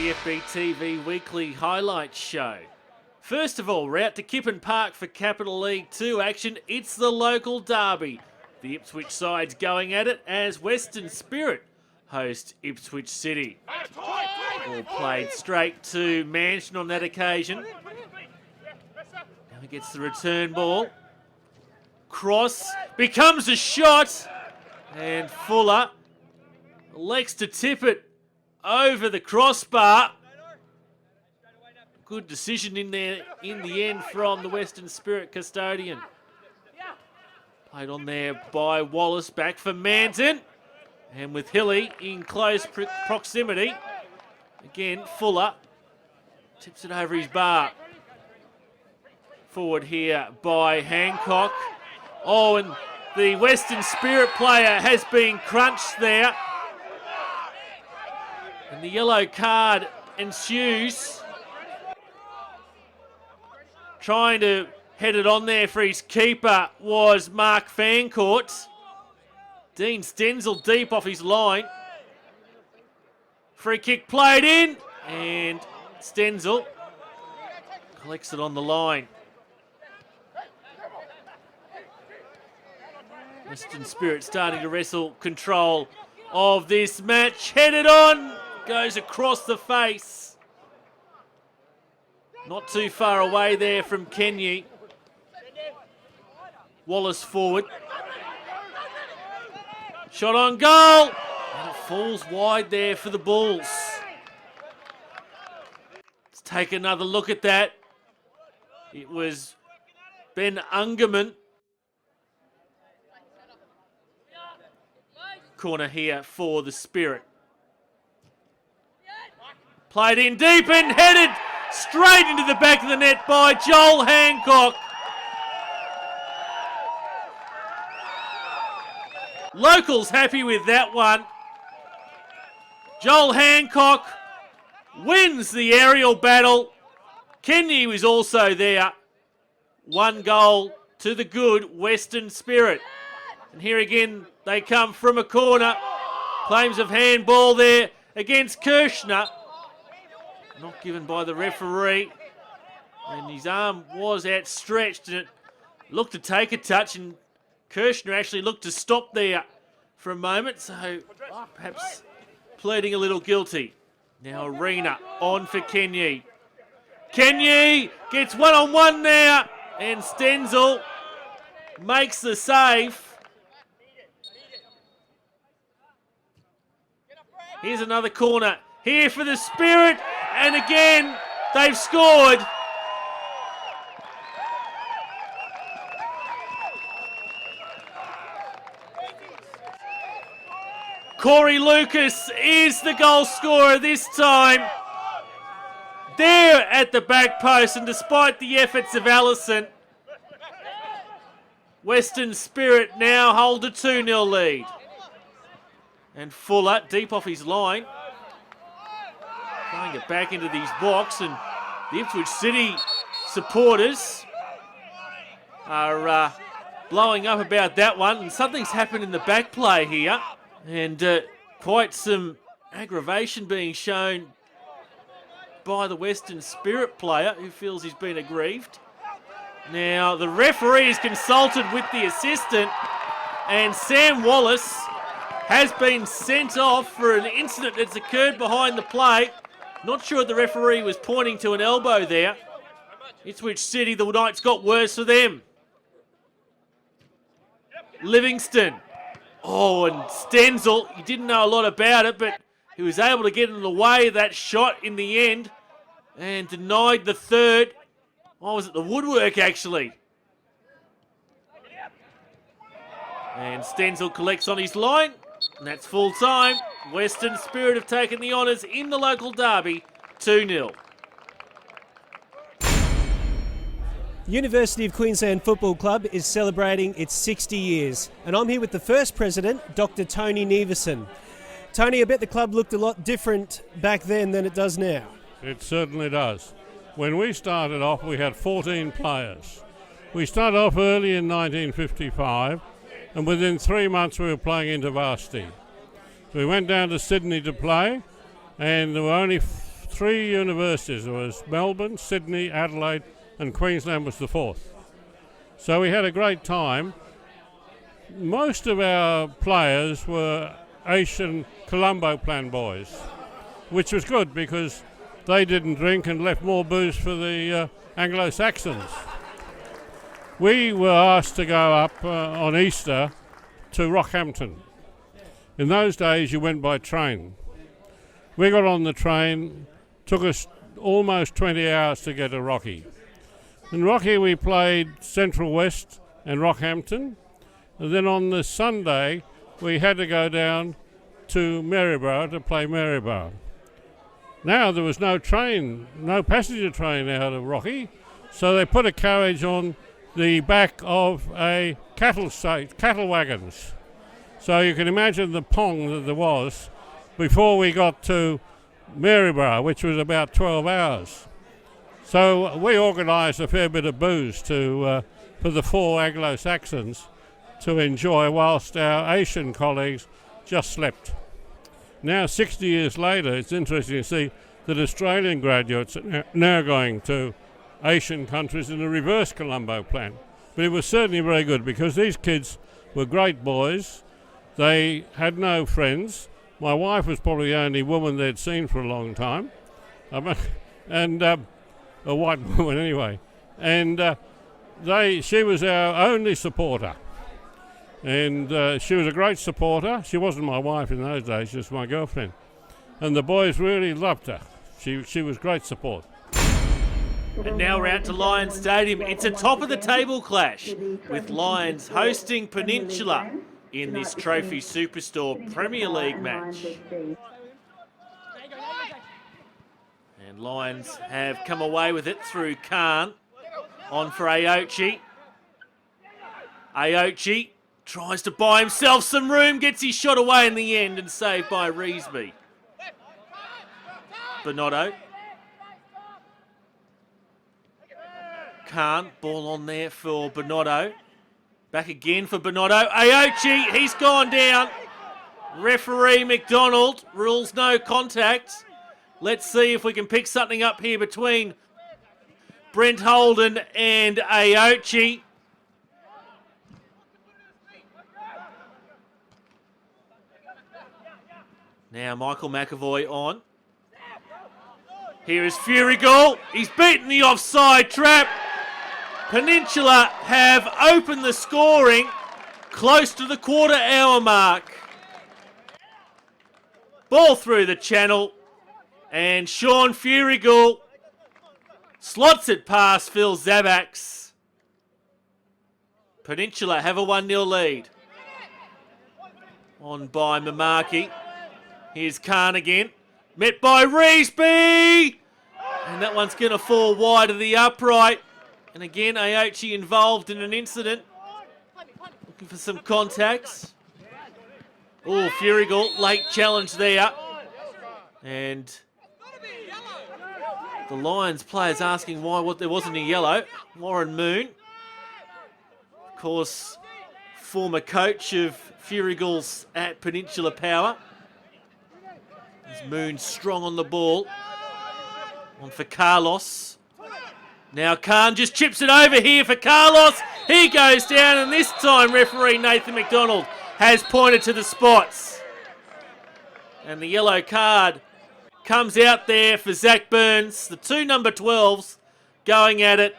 the FBTV weekly highlights show. First of all, we're out to Kippen Park for Capital League 2 action. It's the local derby. The Ipswich side's going at it as Weston Spirit host Ipswich City. All played straight to Mansion on that occasion. Now he gets the return ball. Cross becomes a shot, and Fuller elects to tip it over the crossbar. Good decision in there in the end from the Western Spirit custodian. Played on there by Wallace, back for Manton. And with Hilly in close proximity. Again, Fuller tips it over his bar. Forward here by Hancock. Oh, and the Western Spirit player has been crunched there. And the yellow card ensues. Trying to head it on there for his keeper was Mark Fancourt. Dean Stenzel deep off his line. Free kick played in, and Stenzel collects it on the line. Western Spirit starting to wrestle control of this match. Headed on, goes across the face. Not too far away there from Kenye. Wallace forward. Shot on goal. And it falls wide there for the Bulls. Let's take another look at that. It was Ben Ungerman. Corner here for the Spirit. Played in deep and headed straight into the back of the net by Joel Hancock. Locals happy with that one. Joel Hancock wins the aerial battle. Kenny was also there. 1 goal to the good Western Spirit. And here again, they come from a corner. Claims of handball there against Kirshner. Not given by the referee. And his arm was outstretched and it looked to take a touch, and Kirshner actually looked to stop there for a moment, so perhaps pleading a little guilty. Now Arena on for Kenye. Kenye gets one-on-one there, and Stenzel makes the save. Here's another corner here for the Spirit, and again they've scored. Corey Lucas is the goal scorer this time. There at the back post, and despite the efforts of Allison, Western Spirit now hold a 2-0 lead. And Fuller deep off his line. Trying it back into these box, and the Ipswich City supporters are blowing up about that one. And something's happened in the back play here. And quite some aggravation being shown by the Western Spirit player, who feels he's been aggrieved. Now, the referee is consulted with the assistant, and Sam Wallace has been sent off for an incident that's occurred behind the play. Not sure the referee was pointing to an elbow there. Ipswich City, the night's got worse for them. Livingston. Oh, and Stenzel, he didn't know a lot about it, but he was able to get in the way of that shot in the end and denied the third. Oh, was it the woodwork, actually? And Stenzel collects on his line, and that's full time. Western Spirit have taken the honours in the local derby, 2-0. University of Queensland Football Club is celebrating its 60 years, and I'm here with the first president, Dr. Tony Neverson. Tony, I bet the club looked a lot different back then than it does now. It certainly does. When we started off, we had 14 players. We started off early in 1955, and within 3 months we were playing into varsity. So we went down to Sydney to play, and there were only 3 universities. There was Melbourne, Sydney, Adelaide, and Queensland was the 4th. So we had a great time. Most of our players were Asian Colombo Plan boys, which was good because they didn't drink and left more booze for the Anglo-Saxons. We were asked to go up on Easter to Rockhampton. In those days you went by train. We got on the train, took us almost 20 hours to get to Rocky. In Rocky we played Central West and Rockhampton, and then on the Sunday we had to go down to Maryborough to play Maryborough. Now there was no train, no passenger train out of Rocky, so they put a carriage on the back of a cattle wagons. So you can imagine the pong that there was before we got to Maryborough, which was about 12 hours. So we organised a fair bit of booze for the 4 Anglo-Saxons to enjoy whilst our Asian colleagues just slept. Now, 60 years later, it's interesting to see that Australian graduates are now going to Asian countries in a reverse Colombo plan. But it was certainly very good because these kids were great boys. They had no friends. My wife was probably the only woman they'd seen for a long time, and a white woman anyway. And she was our only supporter. And she was a great supporter. She wasn't my wife in those days, just my girlfriend. And the boys really loved her. She was great support. And now we're out to Lions Stadium. It's a top-of-the-table clash with Lions hosting Peninsula in this Trophy Superstore Premier League match. And Lions have come away with it through Khan. On for Aochi. Aochi tries to buy himself some room, gets his shot away in the end and saved by Reesby. Bonotto. Khan, ball on there for Bonotto. Back again for Bonotto. Aochi, he's gone down. Referee McDonald rules no contact. Let's see if we can pick something up here between Brent Holden and Aochi. Now Michael McAvoy on. Here is Furigall. He's beaten the offside trap. Peninsula have opened the scoring close to the quarter-hour mark. Ball through the channel. And Sean Furigall slots it past Phil Zabax. Peninsula have a 1-0 lead. On by Mamaki. Here's Khan again. Met by Reesby. And that one's going to fall wide of the upright. And again, Aochi involved in an incident. Looking for some contacts. Oh, Furigall, late challenge there. And the Lions players asking why there wasn't a yellow. Warren Moon, of course, former coach of Furigall's at Peninsula Power. As Moon strong on the ball. On for Carlos. Now Khan just chips it over here for Carlos. He goes down, and this time referee Nathan McDonald has pointed to the spots. And the yellow card comes out there for Zach Burns. The 2 number 12s going at it.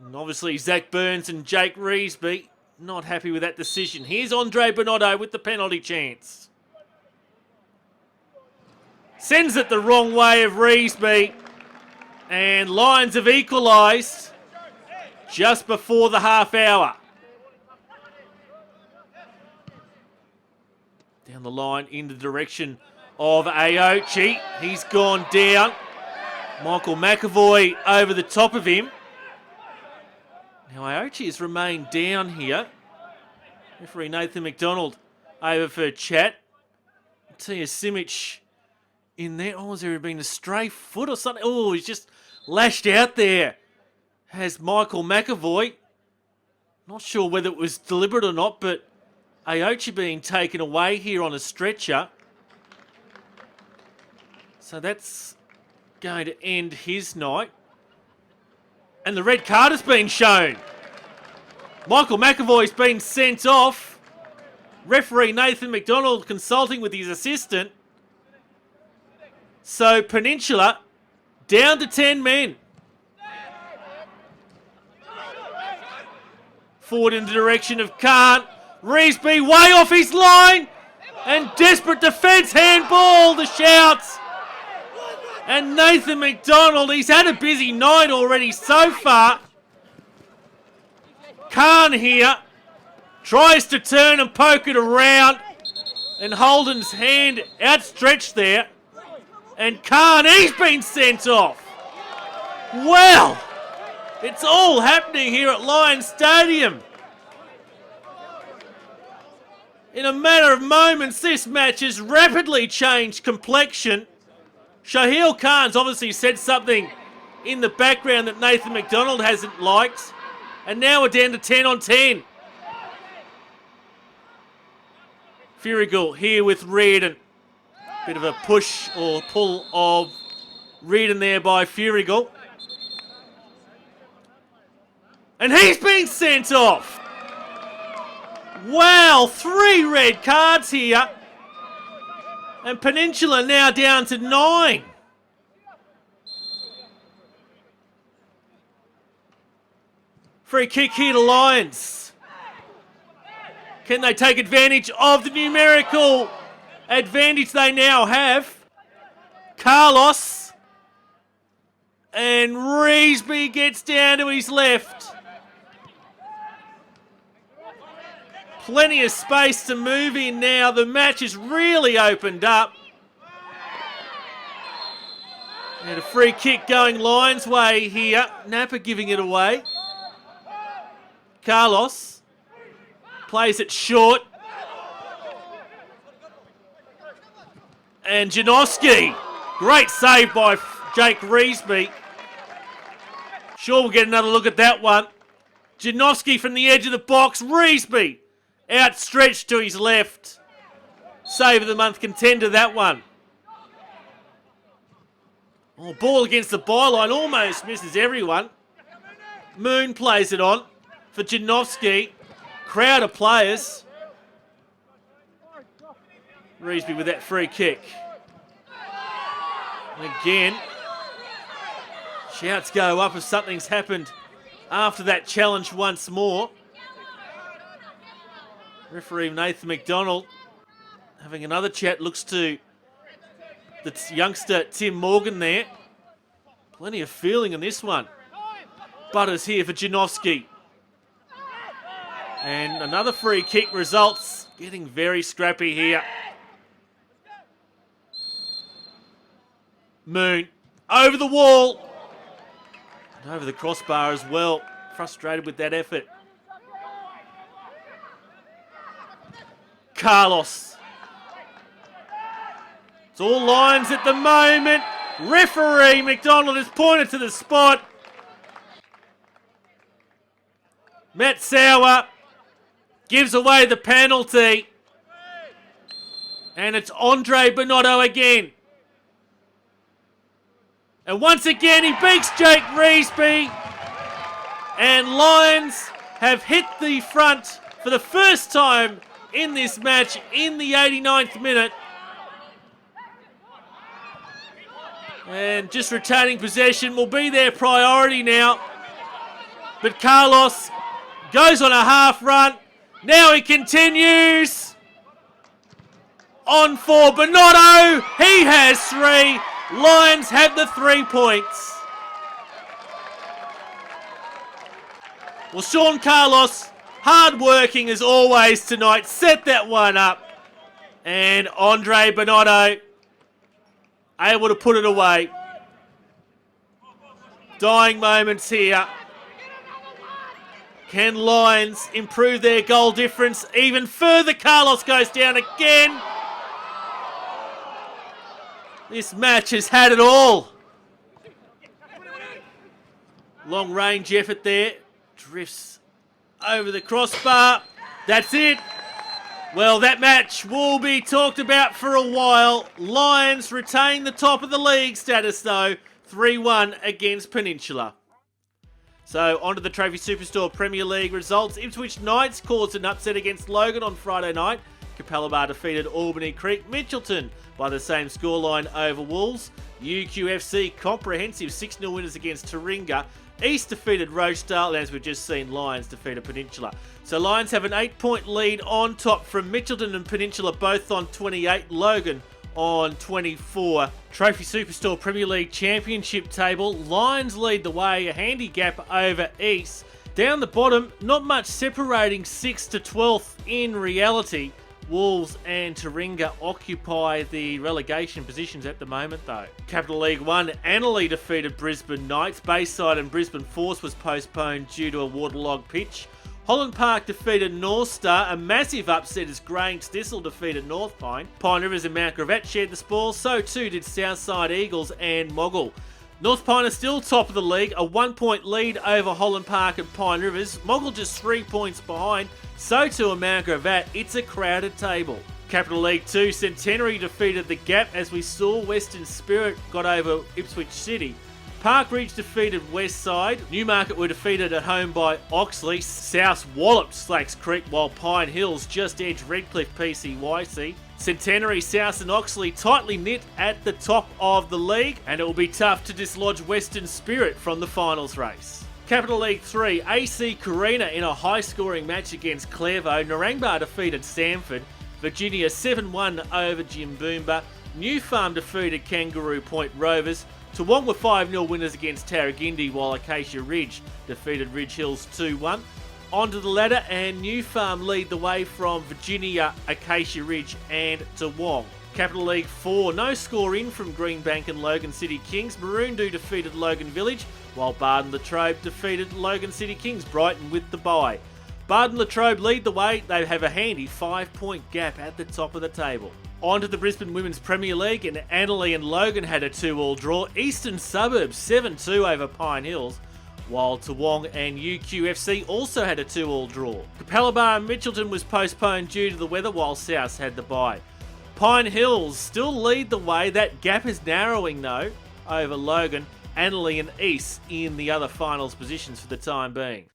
And obviously Zach Burns and Jake Reesby not happy with that decision. Here's Andre Bonotto with the penalty chance. Sends it the wrong way of Reesby. And Lions have equalised just before the half hour. Down the line in the direction of Aochi. He's gone down. Michael McAvoy over the top of him. Now Aochi has remained down here. Referee Nathan McDonald over for chat. Tia Simic in there. Oh, has there been a stray foot or something? Oh, he's just lashed out there. Has Michael McAvoy. Not sure whether it was deliberate or not, but Aochi being taken away here on a stretcher. So that's going to end his night. And the red card has been shown. Michael McAvoy's been sent off. Referee Nathan McDonald consulting with his assistant. So Peninsula down to 10 men. Forward in the direction of Khan. Reesby way off his line. And desperate defence, handball, the shouts. And Nathan McDonald, he's had a busy night already so far. Khan here tries to turn and poke it around. And Holden's hand outstretched there. And Khan, he's been sent off. Well, it's all happening here at Lions Stadium. In a matter of moments, this match has rapidly changed complexion. Shaheel Khan's obviously said something in the background that Nathan McDonald hasn't liked. And now we're down to 10 on 10. Furigal here with Reardon. Bit of a push or pull of Reardon there by Furigal. And he's been sent off. Wow, 3 red cards here. And Peninsula now down to 9. Free kick here to Lions. Can they take advantage of the numerical advantage they now have? Carlos. And Reesby gets down to his left. Plenty of space to move in now. The match has really opened up. And a free kick going Lions' way here. Napa giving it away. Carlos plays it short. And Janowski. Great save by Jake Reesby. Sure, we'll get another look at that one. Janowski from the edge of the box. Reesby outstretched to his left. Save of the month contender, that one. Oh, ball against the byline. Almost misses everyone. Moon plays it on for Janowski. Crowd of players. Reesby with that free kick. And again, shouts go up if something's happened after that challenge once more. Referee Nathan McDonald having another chat. Looks to the youngster Tim Morgan there. Plenty of feeling in this one. Butters here for Janowski. And another free kick results. Getting very scrappy here. Moon over the wall. And over the crossbar as well. Frustrated with that effort. Carlos. It's all Lions at the moment. Referee McDonald has pointed to the spot. Matt Sauer gives away the penalty. And it's Andre Bonotto again. And once again he beats Jake Reesby. And Lions have hit the front for the first time in this match in the 89th minute. And just retaining possession will be their priority now. But Carlos goes on a half run. Now he continues. On for Bonotto. He has 3. Lions have the 3 points. Well, Sean Carlos, hard working as always tonight, set that one up. And Andre Bonotto able to put it away. Dying moments here. Can Lions improve their goal difference even further? Carlos goes down again. This match has had it all. Long range effort there. Drifts over the crossbar. That's it. Well, that match will be talked about for a while. Lions retain the top of the league status though, 3-1 against Peninsula. So on to the Trophy Superstore Premier League results. Ipswich Knights caused an upset against Logan on Friday night. Capella Bar defeated Albany Creek. Mitchelton by the same scoreline over Wolves. UQFC comprehensive 6-0 winners against Taringa. East defeated Rochdale, and as we've just seen, Lions defeated Peninsula. So Lions have an 8-point lead on top from Mitchelton and Peninsula, both on 28. Logan on 24. Trophy Superstore Premier League Championship table. Lions lead the way, a handy gap over East. Down the bottom, not much separating 6th to 12th in reality. Wolves and Taringa occupy the relegation positions at the moment though. Capital League 1, Annerley defeated Brisbane Knights. Bayside and Brisbane Force was postponed due to a waterlogged pitch. Holland Park defeated North Star. A massive upset as Grange Thistle defeated North Pine. Pine Rivers and Mount Gravatt shared the spoils. So too did Southside Eagles and Moggle. North Pine are still top of the league, a 1-point lead over Holland Park and Pine Rivers. Moggle just 3 points behind, so too are Mount Gravatt. It's a crowded table. Capital League 2, Centenary defeated the Gap as we saw. Weston Spirit got over Ipswich City. Park Ridge defeated Westside. Newmarket were defeated at home by Oxley. South walloped Slacks Creek while Pine Hills just edged Redcliffe PCYC. Centenary, South and Oxley tightly knit at the top of the league, and it will be tough to dislodge Western Spirit from the finals race. Capital League 3, AC Carina in a high-scoring match against Clairvaux. Narangba defeated Samford. Virginia 7-1 over Jimboomba. New Farm defeated Kangaroo Point Rovers. Toowong were 5-0 winners against Tarragindi, while Acacia Ridge defeated Ridge Hills 2-1. Onto the ladder, and New Farm lead the way from Virginia, Acacia Ridge and Toowong. Capital League 4, no score in from Greenbank and Logan City Kings. Maroondah defeated Logan Village, while Barden-Latrobe defeated Logan City Kings. Brighton with the bye. Barden-Latrobe lead the way. They have a handy 5-point gap at the top of the table. On to the Brisbane Women's Premier League, and Annerley and Logan had a 2-all draw. Eastern Suburbs 7-2 over Pine Hills, while Toowong and UQFC also had a 2-all draw. Capella Bar and Mitchelton was postponed due to the weather, while South had the bye. Pine Hills still lead the way. That gap is narrowing though over Logan, Annerley and East in the other finals positions for the time being.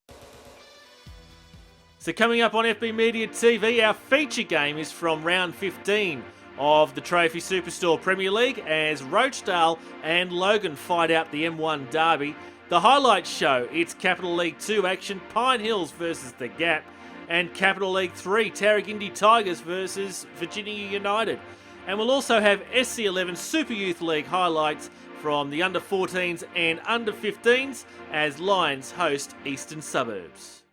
So coming up on FB Media TV, our feature game is from round 15 of the Trophy Superstore Premier League as Rochdale and Logan fight out the M1 derby. The highlights show it's Capital League 2 action, Pine Hills versus the Gap, and Capital League 3, Tarragindi Tigers versus Virginia United. And we'll also have SC11 Super Youth League highlights from the under 14s and under 15s as Lions host Eastern Suburbs.